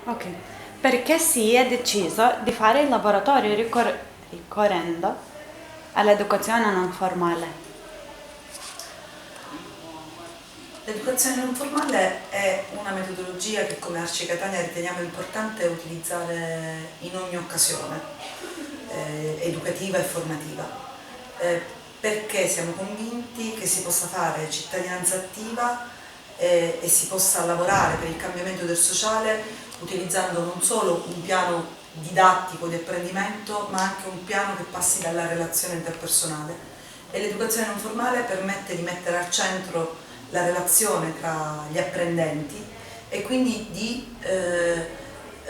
Ok, perché si è deciso di fare il laboratorio ricorrendo all'educazione non formale? L'educazione non formale è una metodologia che come Arci Catania riteniamo importante utilizzare in ogni occasione educativa e formativa, perché siamo convinti che si possa fare cittadinanza attiva e si possa lavorare per il cambiamento del sociale utilizzando non solo un piano didattico di apprendimento, ma anche un piano che passi dalla relazione interpersonale. E l'educazione non formale permette di mettere al centro la relazione tra gli apprendenti e quindi di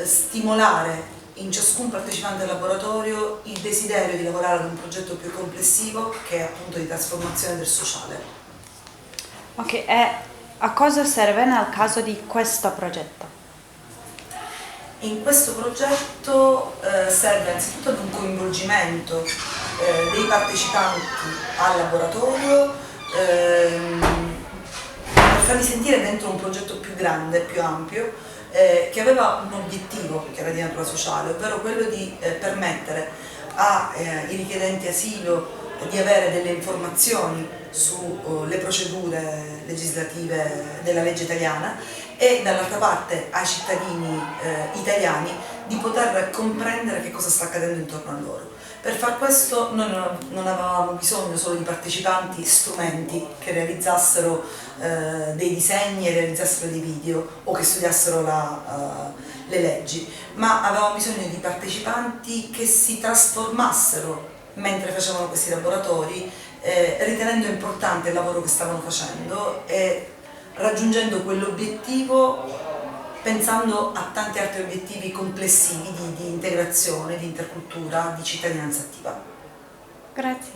stimolare in ciascun partecipante al laboratorio il desiderio di lavorare ad un progetto più complessivo che è appunto di trasformazione del sociale. Ok, e a cosa serve nel caso di questo progetto? In questo progetto serve anzitutto ad un coinvolgimento dei partecipanti al laboratorio per farli sentire dentro un progetto più grande, più ampio, che aveva un obiettivo che era di natura sociale, ovvero quello di permettere ai richiedenti asilo di avere delle informazioni sulle procedure legislative della legge italiana e dall'altra parte ai cittadini italiani di poter comprendere che cosa sta accadendo intorno a loro. Per far questo noi non avevamo bisogno solo di partecipanti strumenti che realizzassero dei disegni e realizzassero dei video o che studiassero le leggi, ma avevamo bisogno di partecipanti che si trasformassero mentre facevano questi laboratori, ritenendo importante il lavoro che stavano facendo e raggiungendo quell'obiettivo pensando a tanti altri obiettivi complessivi di integrazione, di intercultura, di cittadinanza attiva. Grazie.